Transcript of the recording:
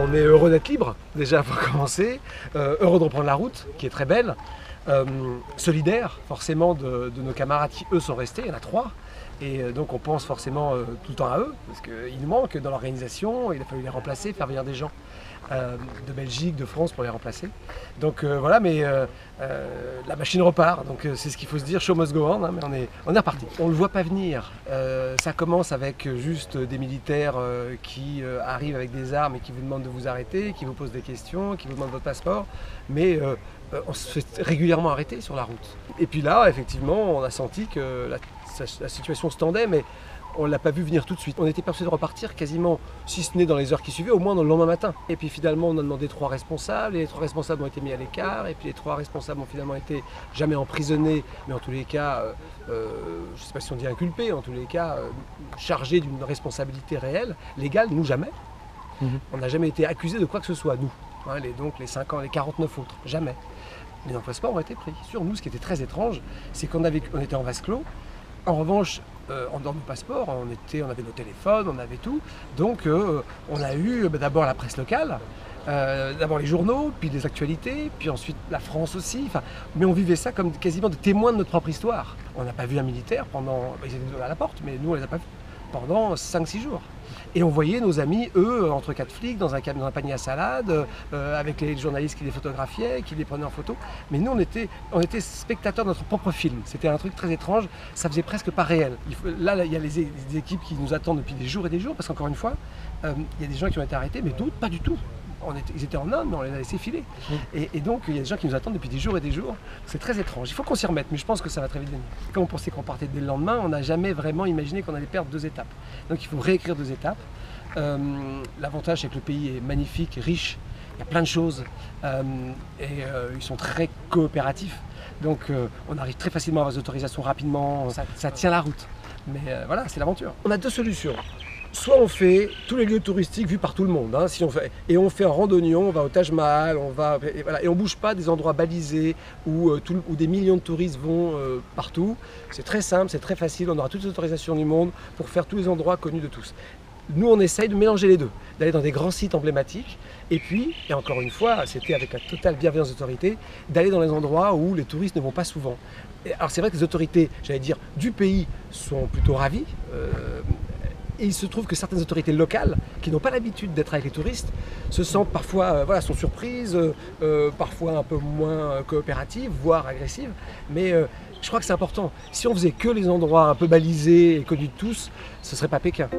on est heureux d'être libre, déjà pour commencer, heureux de reprendre la route, qui est très belle, solidaire forcément de nos camarades qui eux sont restés, il y en a 3. Et donc on pense forcément tout le temps à eux, parce qu'ils nous manquent dans l'organisation, il a fallu les remplacer, faire venir des gens de Belgique, de France pour les remplacer. Donc voilà, mais la machine repart, donc c'est ce qu'il faut se dire, show must go on, hein, mais on est reparti. On ne le voit pas venir, ça commence avec juste des militaires qui arrivent avec des armes et qui vous demandent de vous arrêter, qui vous posent des questions, qui vous demandent votre passeport, mais on se fait régulièrement arrêter sur la route. Et puis là, effectivement, on a senti que la situation se tendait, mais on ne l'a pas vu venir tout de suite. On était persuadé de repartir quasiment, si ce n'est dans les heures qui suivaient, au moins dans le lendemain matin. Et puis finalement, on a demandé 3 responsables, et les 3 responsables ont été mis à l'écart, et puis les 3 responsables ont finalement été jamais emprisonnés, mais en tous les cas, je ne sais pas si on dit inculpés, en tous les cas, chargés d'une responsabilité réelle, légale, nous jamais. On n'a jamais été accusés de quoi que ce soit, nous. Hein, donc les 5 ans, les 49 autres, jamais. Les passeport ont été pris. Sur nous, ce qui était très étrange, c'est qu'on était en vase clos. En revanche, en dehors de nos passeports, on avait nos téléphones, on avait tout. Donc on a eu d'abord la presse locale, d'abord les journaux, puis les actualités, puis ensuite la France aussi. Mais on vivait ça comme quasiment des témoins de notre propre histoire. On n'a pas vu un militaire pendant... Ils étaient à la porte, mais nous on ne les a pas vus pendant 5-6 jours. Et on voyait nos amis, eux, entre 4 flics, dans un panier à salade, avec les journalistes qui les photographiaient, qui les prenaient en photo. Mais nous, on était spectateurs de notre propre film. C'était un truc très étrange, ça faisait presque pas réel. Là, il y a les équipes qui nous attendent depuis des jours et des jours, parce qu'encore une fois, il y a des gens qui ont été arrêtés, mais d'autres pas du tout. Ils étaient en Inde, mais on les a laissés filer. Et donc, il y a des gens qui nous attendent depuis des jours et des jours. C'est très étrange. Il faut qu'on s'y remette, mais je pense que ça va très vite venir. Quand on pensait qu'on partait dès le lendemain, on n'a jamais vraiment imaginé qu'on allait perdre 2 étapes. Donc, il faut réécrire 2 étapes. L'avantage, c'est que le pays est magnifique, riche. Il y a plein de choses. Ils sont très coopératifs. Donc, on arrive très facilement à avoir des autorisations rapidement. Ça tient la route. Mais voilà, c'est l'aventure. On a 2 solutions. Soit on fait tous les lieux touristiques vus par tout le monde, hein, et on fait un randonnion, on va au Taj Mahal, et on ne bouge pas des endroits balisés où des millions de touristes vont partout. C'est très simple, c'est très facile, on aura toutes les autorisations du monde pour faire tous les endroits connus de tous. Nous, on essaye de mélanger les deux, d'aller dans des grands sites emblématiques, et puis, et encore une fois, c'était avec la totale bienveillance des autorités, d'aller dans les endroits où les touristes ne vont pas souvent. Alors c'est vrai que les autorités, j'allais dire, du pays sont plutôt ravies. Et il se trouve que certaines autorités locales, qui n'ont pas l'habitude d'être avec les touristes, se sentent parfois, sont surprises, parfois un peu moins coopératives, voire agressives. Mais je crois que c'est important. Si on faisait que les endroits un peu balisés et connus de tous, ce ne serait pas Pékin.